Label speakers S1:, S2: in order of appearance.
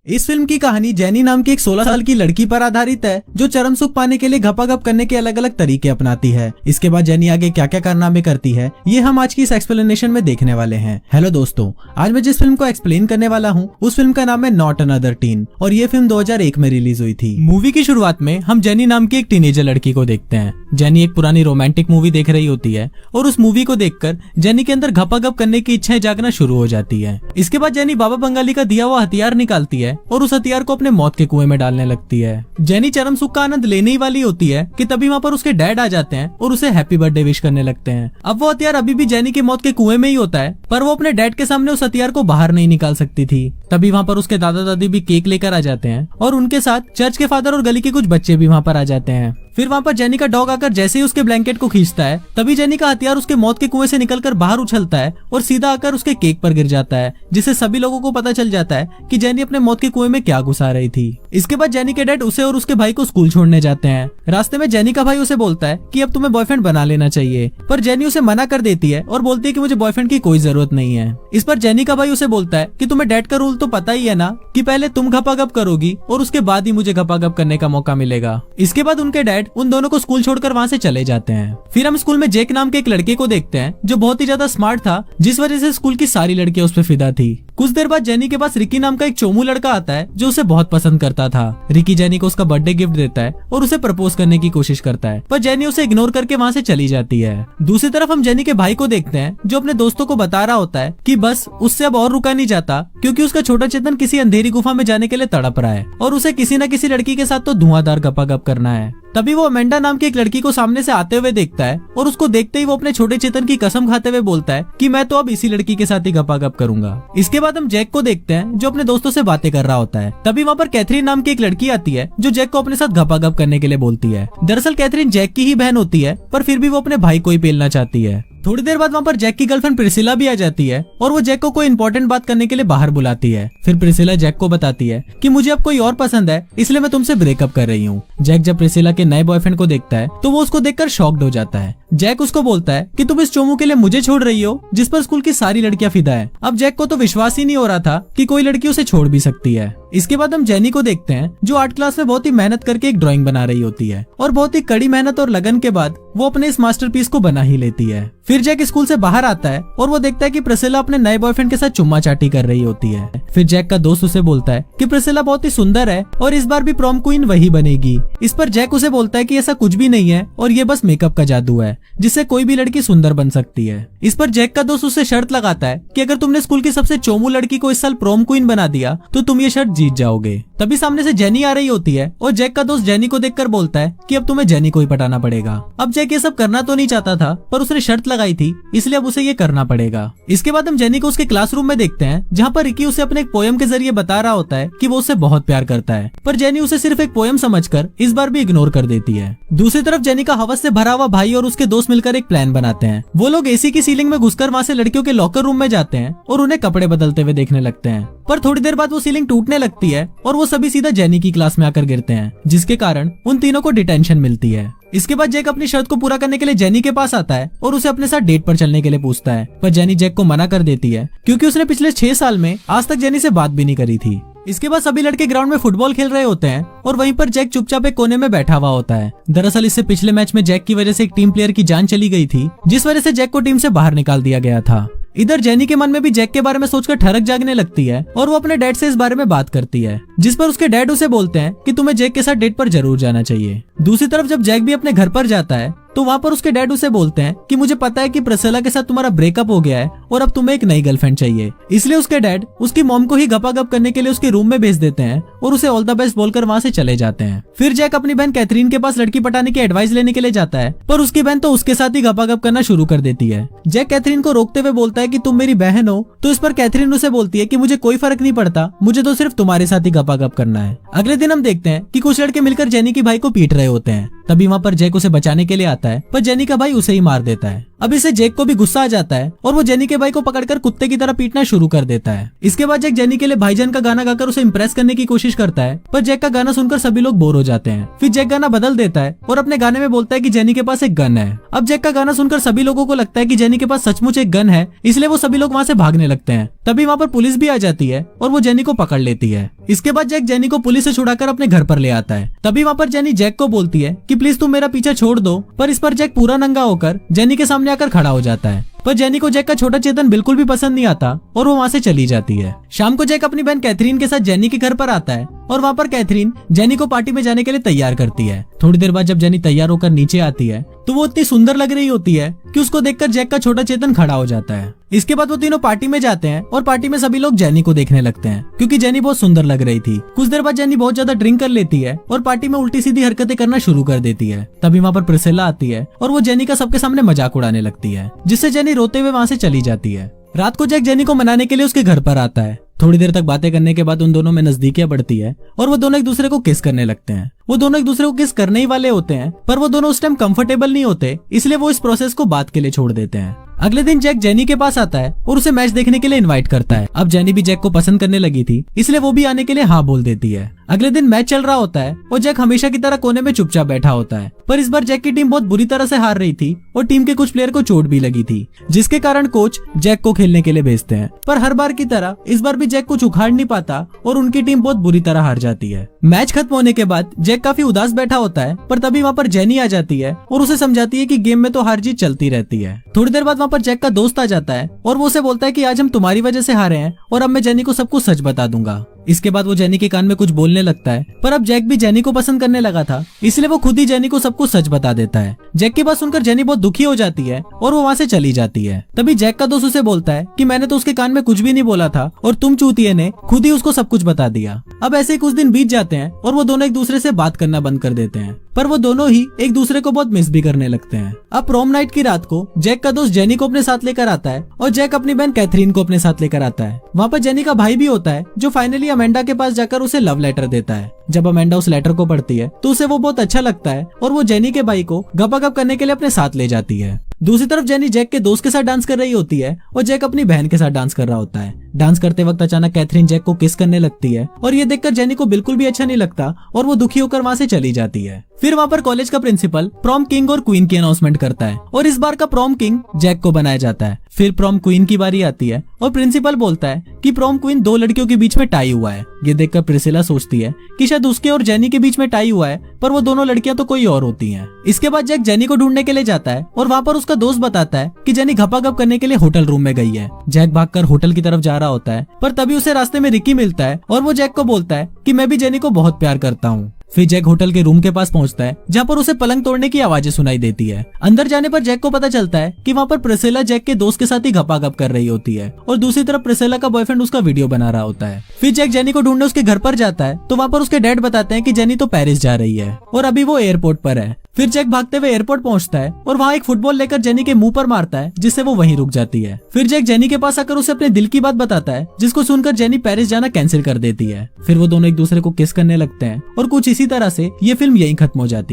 S1: इस फिल्म की कहानी जेनी नाम की एक 16 साल की लड़की पर आधारित है जो चरम सुख पाने के लिए घपाघप करने के अलग अलग तरीके अपनाती है। इसके बाद जेनी आगे क्या क्या कारनामे करती है ये हम आज की इस एक्सप्लेनेशन में देखने वाले हैं। हेलो दोस्तों, आज मैं जिस फिल्म को एक्सप्लेन करने वाला हूँ उस फिल्म का नाम है नॉट अनदर टीन और ये फिल्म 2001 में रिलीज हुई थी। मूवी की शुरुआत में हम जेनी नाम की एक टीनेजर लड़की को देखते हैं। जेनी एक पुरानी रोमांटिक मूवी देख रही होती है और उस मूवी को देखकर जेनी के अंदर घपाघप करने की इच्छाएं जागना शुरू हो जाती है। इसके बाद जेनी बाबा बंगाली का दिया हुआ हथियार निकालती है और उस हथियार को अपने मौत के कुएं में डालने लगती है। जेनी चरम सुख का आनंद लेने ही वाली होती है कि तभी वहाँ पर उसके डैड आ जाते हैं और उसे हैप्पी बर्थडे विश करने लगते हैं। अब वो हथियार अभी भी जेनी की मौत के कुएं में ही होता है, पर वो अपने डैड के सामने उस हथियार को बाहर नहीं निकाल सकती थी। तभी वहाँ पर उसके दादा दादी भी केक लेकर आ जाते हैं और उनके साथ चर्च के फादर और गली के कुछ बच्चे भी वहाँ पर आ जाते हैं। फिर वहाँ पर जेनी का डॉग आकर जैसे ही उसके ब्लैंकेट को खींचता है तभी जेनी का हथियार उसके मौत के कुएं से निकलकर बाहर उछलता है और सीधा आकर उसके केक पर गिर जाता है, जिससे सभी लोगों को पता चल जाता है कि जेनी अपने मौत के कुएं में क्या घुसा रही थी। इसके बाद जेनी के डैड उसे और उसके भाई को स्कूल छोड़ने जाते हैं। रास्ते में जेनी का भाई उसे बोलता है कि अब तुम्हें बॉयफ्रेंड बना लेना चाहिए, पर जेनी उसे मना कर देती है और बोलती है कि मुझे बॉयफ्रेंड की कोई जरूरत नहीं है। इस पर जेनी का भाई उसे बोलता है कि तुम्हें डैड का रूल तो पता ही है ना कि पहले तुम घपाघप करोगी और उसके बाद ही मुझे घपाघप करने का मौका मिलेगा। इसके बाद उनके डैड उन दोनों को स्कूल छोड़कर वहाँ से चले जाते हैं। फिर हम स्कूल में जैक नाम के एक लड़के को देखते हैं जो बहुत ही ज्यादा स्मार्ट था, जिस वजह से स्कूल की सारी लड़कियां उस पर फिदा थी। कुछ देर बाद जेनी के पास रिकी नाम का एक चोमू लड़का आता है जो उसे बहुत पसंद करता था। रिकी जेनी को उसका बर्थडे गिफ्ट देता है और उसे प्रपोज करने की कोशिश करता है, पर जेनी उसे इग्नोर करके वहाँ से चली जाती है। दूसरी तरफ हम जेनी के भाई को देखते हैं जो अपने दोस्तों को बता रहा होता है कि बस उससे अब और रुका नहीं जाता, क्योंकि उसका छोटा चेतन किसी अंधेरी गुफा में जाने के लिए तड़प रहा है और उसे किसी न किसी लड़की के साथ तो धुआंधार घपाघप करना है। तभी वो अमेंडा नाम की एक लड़की को सामने से आते हुए देखता है और उसको देखते ही वो अपने छोटे चेतन की कसम खाते हुए बोलता है कि मैं तो अब इसी लड़की के साथ ही घपाघप करूंगा। इसके बाद हम जैक को देखते हैं जो अपने दोस्तों से बातें कर रहा होता है। तभी वहाँ पर कैथरीन नाम की एक लड़की आती है जो जैक को अपने साथ घपाघप करने के लिए बोलती है। दरअसल कैथरीन जैक की ही बहन होती है, पर फिर भी वो अपने भाई को ही पेलना चाहती है। थोड़ी देर बाद वहाँ पर जैक की गर्लफ्रेंड प्रिसिला भी आ जाती है और वो जैक को कोई इंपॉर्टेंट बात करने के लिए बाहर बुलाती है। फिर प्रिसिला जैक को बताती है कि मुझे अब कोई और पसंद है, इसलिए मैं तुमसे ब्रेकअप कर रही हूँ। जैक जब प्रिसिला के नए बॉयफ्रेंड को देखता है तो वो उसको देखकर शॉक्ड हो जाता है। जैक उसको बोलता है कि तुम इस चोमू के लिए मुझे छोड़ रही हो जिस पर स्कूल की सारी लड़कियां फिदा है। अब जैक को तो विश्वास ही नहीं हो रहा था कि कोई लड़की उसे छोड़ भी सकती है। इसके बाद हम जेनी को देखते हैं जो आर्ट क्लास में बहुत ही मेहनत करके एक ड्राइंग बना रही होती है और बहुत ही कड़ी मेहनत और लगन के बाद वो अपने इस मास्टरपीस को बना ही लेती है। फिर जैक स्कूल से बाहर आता है और वो देखता है कि प्रिसिला अपने नए बॉयफ्रेंड के साथ चुम्मा चाटी कर रही होती है। फिर जैक का दोस्त उसे बोलता है कि प्रिसिला बहुत ही सुंदर है और इस बार भी प्रॉम क्वीन वही बनेगी। इस पर जैक उसे बोलता है कि ऐसा कुछ भी नहीं है और ये बस मेकअप का जादू है जिससे कोई भी लड़की सुंदर बन सकती है। इस पर जैक का दोस्त उसे शर्त लगाता है कि अगर तुमने स्कूल की सबसे चोमू लड़की को इस साल प्रॉम क्वीन बना दिया तो तुम ये शर्त जीत जाओगे। तभी सामने से जेनी आ रही होती है और जैक का दोस्त जेनी को देखकर बोलता है कि अब तुम्हें जेनी को ही पटाना पड़ेगा। अब जैक ये सब करना तो नहीं चाहता था, पर उसने शर्त लगाई थी इसलिए अब उसे ये करना पड़ेगा। इसके बाद हम जेनी को उसके क्लासरूम में देखते हैं जहाँ पर रिकी उसे अपने एक पोयम के जरिए बता रहा होता है कि वो उससे बहुत प्यार करता है, पर जेनी उसे सिर्फ एक पोयम समझकर इस बार भी इग्नोर कर देती है। दूसरी तरफ जेनी का हवस से भरा हुआ भाई और उसके दोस्त मिलकर एक प्लान बनाते हैं। वो लोग एसी की सीलिंग में घुसकर वहाँ से लड़कियों के लॉकर रूम में जाते हैं और उन्हें कपड़े बदलते हुए देखने लगते हैं, पर थोड़ी देर बाद वो सीलिंग टूटने लगती है और वो सभी सीधा जेनी की क्लास में आकर गिरते हैं, जिसके कारण उन तीनों को डिटेंशन मिलती है। इसके बाद जैक अपनी शर्त को पूरा करने के लिए जेनी के पास आता है और उसे अपने साथ डेट पर चलने के लिए पूछता है, पर जेनी जैक को मना कर देती है क्योंकि उसने पिछले 6 साल में आज तक जेनी से बात भी नहीं करी थी। इसके बाद सभी लड़के ग्राउंड में फुटबॉल खेल रहे होते हैं और वहीं पर जैक चुपचाप एक कोने में बैठा हुआ होता है। दरअसल इससे पिछले मैच में जैक की वजह से एक टीम प्लेयर की जान चली गई थी, जिस वजह से जैक को टीम से बाहर निकाल दिया गया था। इधर जेनी के मन में भी जैक के बारे में सोचकर ठरक जागने लगती है और वो अपने डैड से इस बारे में बात करती है, जिस पर उसके डैड उसे बोलते हैं कि तुम्हें जैक के साथ डेट पर जरूर जाना चाहिए। दूसरी तरफ जब जैक भी अपने घर पर जाता है तो वहाँ पर उसके डैड उसे बोलते हैं कि मुझे पता है कि प्रिसिला के साथ तुम्हारा ब्रेकअप हो गया है और अब तुम्हें एक नई गर्लफ्रेंड चाहिए। इसलिए उसके डैड उसकी मॉम को ही घपाघप करने के लिए उसके रूम में भेज देते हैं और उसे ऑल द बेस्ट बोलकर वहाँ से चले जाते हैं। फिर जैक अपनी बहन कैथरीन के पास लड़की पटाने की एडवाइस लेने के लिए जाता है, पर उसकी बहन तो उसके साथ ही घपाघप करना शुरू कर देती है। जैक कैथरीन को रोकते हुए बोलता है कि तुम मेरी बहन हो, तो इस पर कैथरीन उसे बोलती है कि मुझे कोई फर्क नहीं पड़ता, मुझे तो सिर्फ तुम्हारे साथ ही घपाघप करना है। अगले दिन हम देखते हैं कि कुछ लड़के मिलकर जेनी की भाई को पीट रहे होते हैं। तभी वहाँ पर जैक उसे बचाने के लिए आता है, पर जेनी का भाई उसे ही मार देता है। अब इसे जैक को भी गुस्सा आ जाता है और वो जेनी के भाई को पकड़कर कुत्ते की तरह पीटना शुरू कर देता है। इसके बाद जैक जेनी के लिए भाईजान का गाना गाकर उसे इम्प्रेस करने की कोशिश करता है, पर जैक का गाना सुनकर सभी लोग बोर हो जाते हैं। फिर जैक गाना बदल देता है और अपने गाने में बोलता है कि जेनी के पास एक गन है। अब जैक का गाना सुनकर सभी लोगों को लगता है कि जेनी के पास सचमुच एक गन है, इसलिए वो सभी लोग वहाँ से भागने लगते हैं। तभी वहाँ पर पुलिस भी आ जाती है और वो जेनी को पकड़ लेती है। इसके बाद जैक जेनी को पुलिस से छुड़ाकर अपने घर पर ले आता है। तभी वहाँ पर जेनी जैक को बोलती है कि प्लीज तुम मेरा पीछा छोड़ दो, पर इस पर जैक पूरा नंगा होकर जेनी के सामने आकर खड़ा हो जाता है। पर जेनी को जैक का छोटा चेतन बिल्कुल भी पसंद नहीं आता और वो वहाँ से चली जाती है। शाम को जैक अपनी बहन कैथरीन के साथ जेनी के घर पर आता है और वहाँ पर कैथरीन जेनी को पार्टी में जाने के लिए तैयार करती है। थोड़ी देर बाद जब जेनी तैयार होकर नीचे आती है तो वो इतनी सुंदर लग रही होती है कि उसको देखकर जैक का छोटा चेतन खड़ा हो जाता है। इसके बाद वो तीनों पार्टी में जाते हैं और पार्टी में सभी लोग जेनी को देखने लगते हैं क्योंकि जेनी बहुत सुंदर लग रही थी। कुछ देर बाद जेनी बहुत ज्यादा ड्रिंक कर लेती है और पार्टी में उल्टी सीधी हरकतें करना शुरू कर देती है। तभी वहाँ पर प्रिसिला आती है और वो जेनी का सबके सामने मजाक उड़ाने लगती है, जिससे जेनी रोते हुए वहाँ से चली जाती है। रात को जैक जेनी को मनाने के लिए उसके घर पर आता है। थोड़ी देर तक बातें करने के बाद उन दोनों में नजदीकियां बढ़ती है और वो दोनों एक दूसरे को किस करने लगते हैं। वो दोनों एक दूसरे को किस करने ही वाले होते हैं, पर वो दोनों उस टाइम कंफर्टेबल नहीं होते, इसलिए वो इस प्रोसेस को बात के लिए छोड़ देते हैं। अगले दिन जैक जेनी के पास आता है और उसे मैच देखने के लिए इनवाइट करता है। अब जेनी भी जैक को पसंद करने लगी थी, इसलिए वो भी आने के लिए हाँ बोल देती है। अगले दिन मैच चल रहा होता है और जैक हमेशा की तरह कोने में चुपचाप बैठा होता है, पर इस बार जैक की टीम बहुत बुरी तरह से हार रही थी और टीम के कुछ प्लेयर को चोट भी लगी थी, जिसके कारण कोच जैक को खेलने के लिए भेजते हैं। पर हर बार की तरह इस बार भी जैक कुछ उखाड़ नहीं पाता और उनकी टीम बहुत बुरी तरह हार जाती है। मैच खत्म होने के बाद जैक काफी उदास बैठा होता है, पर तभी वहाँ पर जेनी आ जाती है और उसे समझाती है कि गेम में तो हार जीत चलती रहती है। थोड़ी देर बाद वहाँ पर जैक का दोस्त आ जाता है और वो उसे बोलता है कि आज हम तुम्हारी वजह से हारे हैं और अब मैं जेनी को सब कुछ सच बता दूंगा। इसके बाद वो जेनी के कान में कुछ बोलने लगता है, पर अब जैक भी जेनी को पसंद करने लगा था, इसलिए वो खुद ही जेनी को सब कुछ सच बता देता है। जैक की बात सुनकर जेनी बहुत दुखी हो जाती है और वो वहाँ से चली जाती है। तभी जैक का दोस्त उसे बोलता है कि मैंने तो उसके कान में कुछ भी नहीं बोला था और तुम चूतिए ने खुद ही उसको सब कुछ बता दिया। अब ऐसे ही कुछ दिन बीत जाते हैं और वो दोनों एक दूसरे से बात करना बंद कर देते हैं, पर वो दोनों ही एक दूसरे को बहुत मिस भी करने लगते हैं। अब प्रोम नाइट की रात को जैक का दोस्त जेनी को अपने साथ लेकर आता है और जैक अपनी बहन कैथरीन को अपने साथ लेकर आता है। वहाँ पर जेनी का भाई भी होता है जो फाइनली अमेंडा के पास जाकर उसे लव लेटर देता है। जब अमेंडा उस लेटर को पढ़ती है तो उसे वो बहुत अच्छा लगता है और वो जेनी के भाई को गपागप करने के लिए अपने साथ ले जाती है। दूसरी तरफ जेनी जैक के दोस्त के साथ डांस कर रही होती है और जैक अपनी बहन के साथ डांस कर रहा होता है। डांस करते वक्त अचानक कैथरीन जैक को किस करने लगती है और ये देखकर जेनी को बिल्कुल भी अच्छा नहीं लगता और वो दुखी होकर वहाँ से चली जाती है। फिर वहाँ पर कॉलेज का प्रिंसिपल प्रॉम किंग और क्वीन की अनाउंसमेंट करता है और इस बार का प्रॉम किंग जैक को बनाया जाता है। फिर प्रॉम क्वीन की बारी आती है और प्रिंसिपल बोलता है कि प्रॉम क्वीन दो लड़कियों के बीच में टाई हुआ है। ये देखकर प्रिसिला सोचती है कि शायद उसके और जेनी के बीच में टाई हुआ है, पर वो दोनों लड़कियां तो कोई और होती हैं। इसके बाद जैक जेनी को ढूंढने के लिए जाता है और वहाँ पर उसका दोस्त बताता है कि जेनी गपागप करने के लिए होटल रूम में गई है। जैक भागकर होटल की तरफ जा रहा होता है, पर तभी उसे रास्ते में रिकी मिलता है और वो जैक को बोलता है कि मैं भी जेनी को बहुत प्यार करता हूँ। फिर जैक होटल के रूम के पास पहुंचता है जहाँ पर उसे पलंग तोड़ने की आवाजें सुनाई देती है। अंदर जाने पर जैक को पता चलता है कि वहाँ पर प्रिसिला जैक के दोस्त के साथ ही गपागप कर रही होती है और दूसरी तरफ प्रिसिला का बॉयफ्रेंड उसका वीडियो बना रहा होता है। फिर जैक जेनी को ढूंढने उसके घर पर जाता है तो वहाँ पर उसके डैड बताते हैं कि जेनी तो पेरिस जा रही है और अभी वो एयरपोर्ट पर है। फिर जैक भागते हुए एयरपोर्ट पहुंचता है और वहाँ एक फुटबॉल लेकर जेनी के मुंह पर मारता है, जिससे वो वहीं रुक जाती है। फिर जैक जेनी के पास आकर उसे अपने दिल की बात बताता है, जिसको सुनकर जेनी पेरिस जाना कैंसिल कर देती है। फिर वो दोनों एक दूसरे को किस करने लगते हैं और कुछ इसी तरह से ये फिल्म यहीं खत्म हो जाती है।